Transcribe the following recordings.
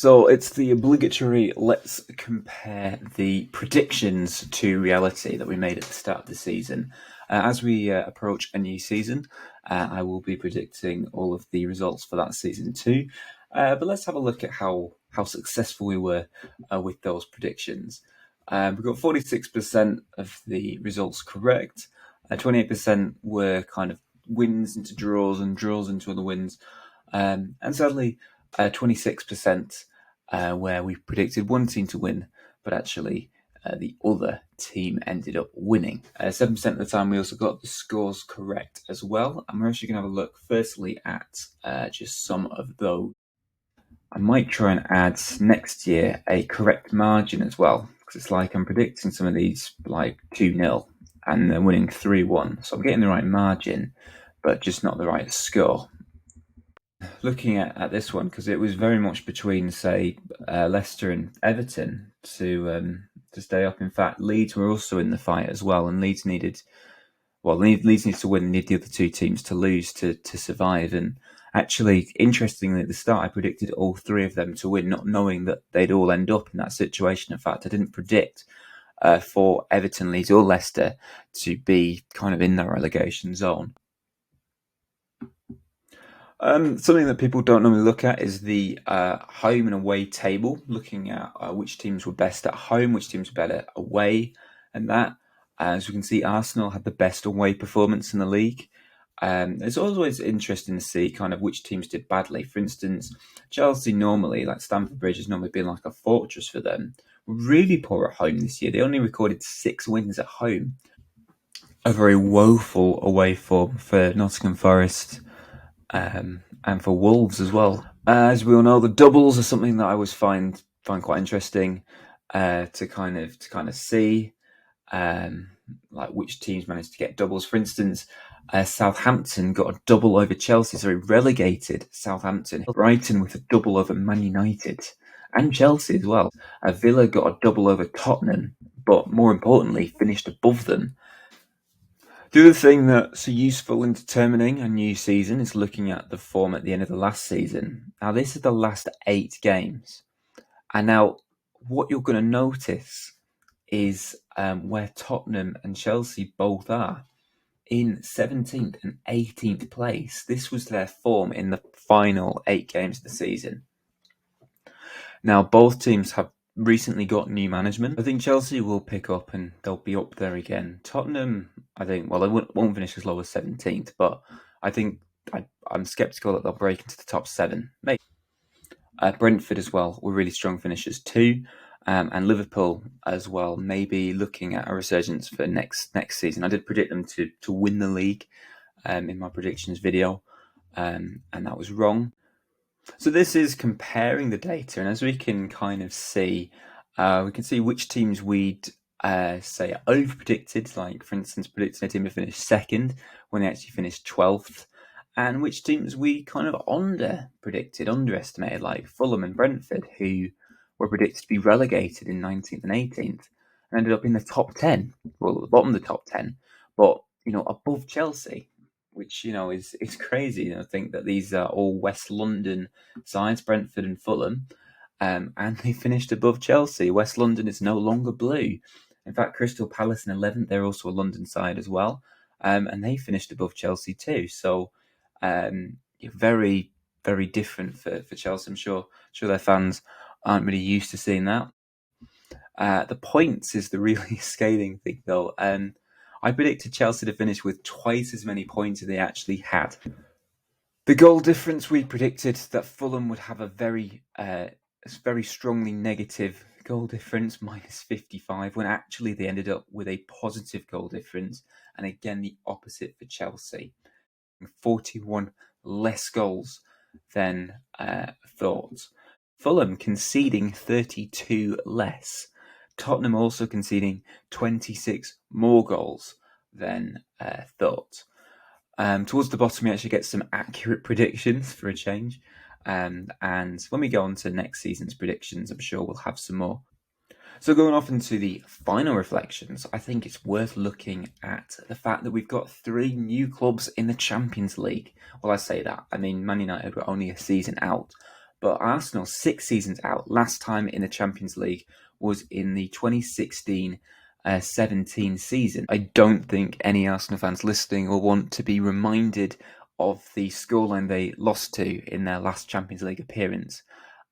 So it's the obligatory let's compare the predictions to reality that we made at the start of the season. As we approach a new season, I will be predicting all of the results for that season too. But let's have a look at how successful we were with those predictions. We got 46% of the results correct. 28% were kind of wins into draws and draws into other wins. And sadly, 26% where we predicted one team to win, but actually the other team ended up winning. 7% of the time, we also got the scores correct as well. And we're actually going to have a look firstly at just some of those. I might try and add next year a correct margin as well, because it's like I'm predicting some of these like 2-0 and they're winning 3-1. So I'm getting the right margin, but just not the right score. Looking at this one, because it was very much between, say, Leicester and Everton to stay up. In fact, Leeds were also in the fight as well, and Leeds needed to win, need the other two teams to lose to survive. And actually, interestingly, at the start, I predicted all three of them to win, not knowing that they'd all end up in that situation. In fact, I didn't predict for Everton, Leeds, or Leicester to be kind of in the relegation zone. Something that people don't normally look at is the home and away table, looking at which teams were best at home, which teams were better away, and that. As we can see, Arsenal had the best away performance in the league. It's always interesting to see kind of which teams did badly. For instance, Chelsea normally, like Stamford Bridge, has normally been like a fortress for them. Really poor at home this year. They only recorded 6 wins at home. A very woeful away form for Nottingham Forest. And for Wolves as well. As we all know, the doubles are something that I always find quite interesting to kind of see, like which teams managed to get doubles. For instance, Southampton got a double over Chelsea, so it relegated Southampton. Brighton with a double over Man United and Chelsea as well. Villa got a double over Tottenham, but more importantly, finished above them. The other thing that's useful in determining a new season is looking at the form at the end of the last season. Now, this is the last 8 games. And now, what you're going to notice is where Tottenham and Chelsea both are in 17th and 18th place. This was their form in the final 8 games of the season. Now, both teams have recently got new management. I think Chelsea will pick up and they'll be up there again. Tottenham, I think, well, they won't finish as low as 17th, but I think I'm sceptical that they'll break into the top 7. Maybe. Brentford as well were really strong finishers too, and Liverpool as well. Maybe looking at a resurgence for next season. I did predict them to win the league in my predictions video, and that was wrong. So this is comparing the data, and as we can kind of see, we can see which teams we'd say over predicted, like for instance predicting a team to finish 2nd when they actually finished 12th, and which teams we kind of underestimated, like Fulham and Brentford, who were predicted to be relegated in 19th and 18th, and ended up in the top 10, well at the bottom of the top 10, but above Chelsea, which is crazy. I think that these are all West London sides, Brentford and Fulham, and they finished above Chelsea. West London is no longer blue. In fact, Crystal Palace in 11th, they're also a London side as well, and they finished above Chelsea too. So very, very different for Chelsea. I'm sure their fans aren't really used to seeing that. The points is the really scathing thing, though. I predicted Chelsea to finish with twice as many points as they actually had. The goal difference, we predicted that Fulham would have a very strongly negative goal difference, -55, when actually they ended up with a positive goal difference. And again, the opposite for Chelsea. 41 less goals than thought. Fulham conceding 32 less. Tottenham also conceding 26 more goals than thought. Towards the bottom, we actually get some accurate predictions for a change. And when we go on to next season's predictions, I'm sure we'll have some more. So going off into the final reflections, I think it's worth looking at the fact that we've got 3 new clubs in the Champions League. Well, I say that. I mean, Man United were only a season out. But Arsenal, 6 seasons out, last time in the Champions League was in the 2016-17 season. I don't think any Arsenal fans listening will want to be reminded of the scoreline they lost to in their last Champions League appearance.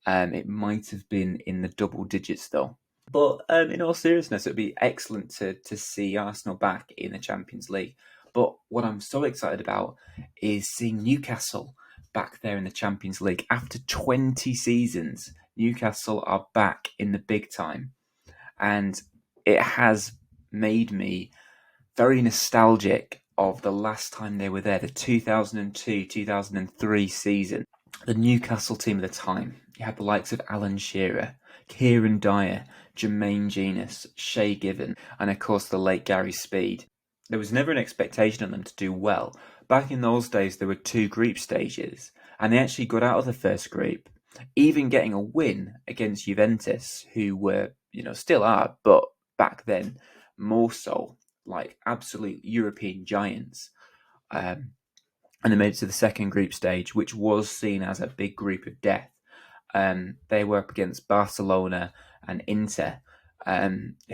It might have been in the double digits though. But in all seriousness, it would be excellent to see Arsenal back in the Champions League. But what I'm so excited about is seeing Newcastle back there in the Champions League. After 20 seasons, Newcastle are back in the big time. And it has made me very nostalgic of the last time they were there, the 2002-2003 season. The Newcastle team at the time, you had the likes of Alan Shearer, Kieran Dyer, Jermaine Genius, Shay Given, and of course the late Gary Speed. There was never an expectation on them to do well. Back in those days, there were 2 group stages, and they actually got out of the first group, even getting a win against Juventus, who were, still are, but back then more so, like absolute European giants. And they made it to the second group stage, which was seen as a big group of death. They were up against Barcelona and Inter,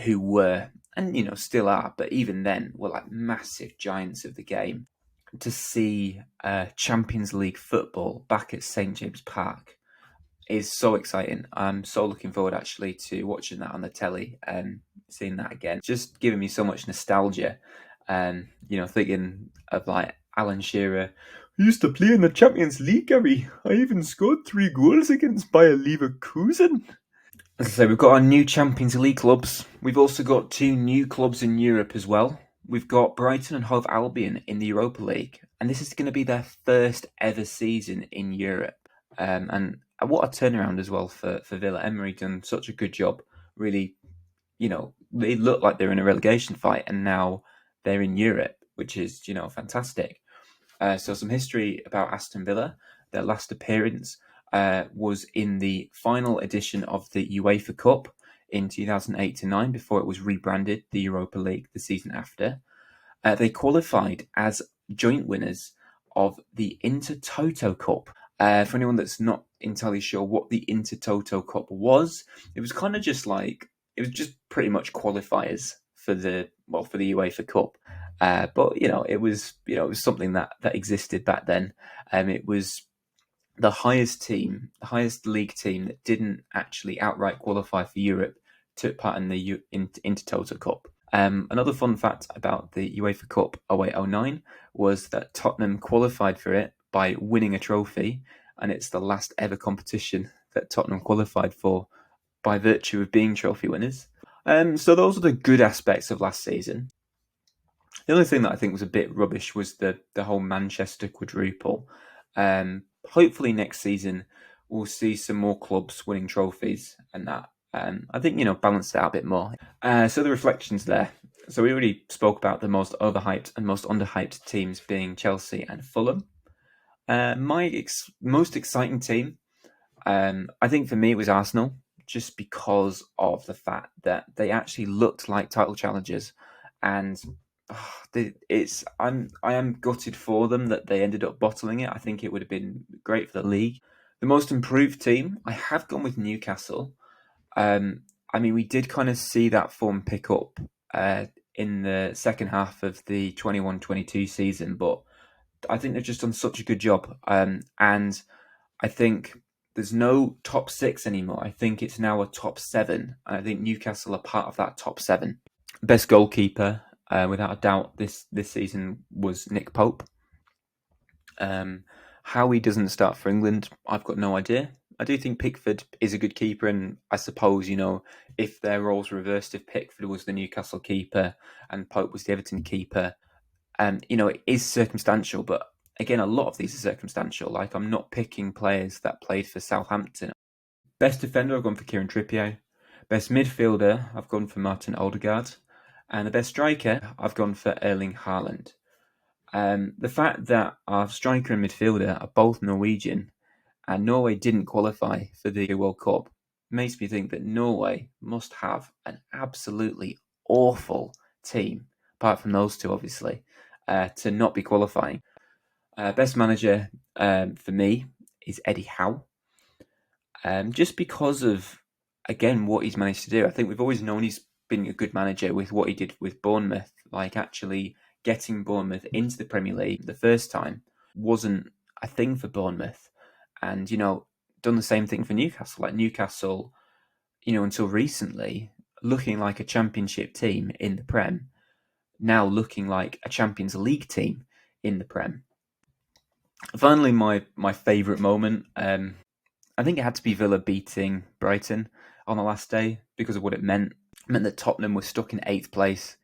who were, and still are, but even then were like massive giants of the game. To see Champions League football back at St James Park is so exciting. I'm so looking forward actually to watching that on the telly and seeing that again. Just giving me so much nostalgia. Thinking of like Alan Shearer. I used to play in the Champions League, Gary. I even scored 3 goals against Bayer Leverkusen. As I say, we've got our new Champions League clubs. We've also got 2 new clubs in Europe as well. We've got Brighton and Hove Albion in the Europa League, and this is going to be their first ever season in Europe. And what a turnaround as well for Villa. Emery done such a good job. Really, they look like they're in a relegation fight, and now they're in Europe, which is, fantastic. So some history about Aston Villa. Their last appearance was in the final edition of the UEFA Cup in 2008-9, before it was rebranded the Europa League the season after. They qualified as joint winners of the Intertoto Cup. For anyone that's not entirely sure what the Intertoto Cup was, it was kind of just like, it was just pretty much qualifiers for the UEFA Cup. But it was something that existed back then. It was the highest league team that didn't actually outright qualify for Europe took part in the Intertoto Cup. Another fun fact about the UEFA Cup 08-09 was that Tottenham qualified for it by winning a trophy, and it's the last ever competition that Tottenham qualified for by virtue of being trophy winners. So those are the good aspects of last season. The only thing that I think was a bit rubbish was the whole Manchester quadruple. Hopefully next season we'll see some more clubs winning trophies and that. I think, balance it out a bit more. So the reflections there. So we already spoke about the most overhyped and most underhyped teams being Chelsea and Fulham. My most exciting team, I think for me it was Arsenal, just because of the fact that they actually looked like title challengers, and I am gutted for them that they ended up bottling it. I think it would have been great for the league. The most improved team, I have gone with Newcastle. We did kind of see that form pick up in the second half of the 21-22 season, but I think they've just done such a good job. And I think there's no top 6 anymore. I think it's now a top 7. And I think Newcastle are part of that top 7. Best goalkeeper, without a doubt, this season was Nick Pope. How he doesn't start for England, I've got no idea. I do think Pickford is a good keeper, and I suppose, if their roles reversed, if Pickford was the Newcastle keeper and Pope was the Everton keeper, it is circumstantial, but again, a lot of these are circumstantial. Like, I'm not picking players that played for Southampton. Best defender, I've gone for Kieran Trippier. Best midfielder, I've gone for Martin Odegaard. And the best striker, I've gone for Erling Haaland. The fact that our striker and midfielder are both Norwegian, and Norway didn't qualify for the World Cup, makes me think that Norway must have an absolutely awful team, apart from those two, obviously, to not be qualifying. Best manager for me is Eddie Howe. just because of, again, what he's managed to do. I think we've always known he's been a good manager with what he did with Bournemouth, like actually getting Bournemouth into the Premier League the first time wasn't a thing for Bournemouth. And, done the same thing for Newcastle. Like Newcastle, until recently, looking like a championship team in the Prem, now looking like a Champions League team in the Prem. Finally, my favourite moment, I think it had to be Villa beating Brighton on the last day because of what it meant. It meant that Tottenham was stuck in 8th place.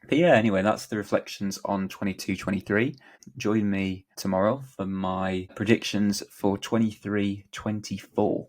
But yeah, anyway, that's the reflections on 22-23. Join me tomorrow for my predictions for 23-24.